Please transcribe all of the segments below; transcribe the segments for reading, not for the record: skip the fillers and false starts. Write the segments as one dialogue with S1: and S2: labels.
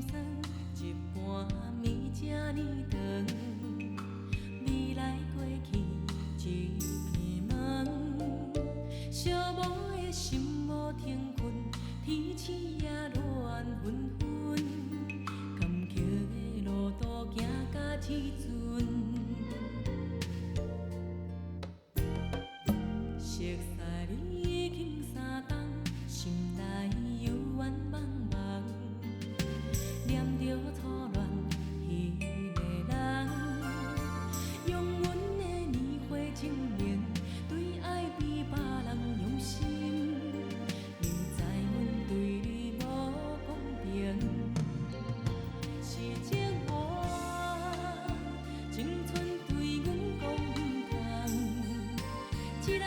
S1: 心酸，一盘暝这呢长，未来过去一片梦，寂寞的心无停困，天星也乱纷纷，坎坷的路途行到至尊。熟悉你已经3冬，心内幽怨茫茫，念着初恋迄个人，用阮的年华情绵，对爱比别人用心，明知阮对你无公平，是情我青春对阮讲不通，一人。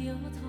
S1: 留。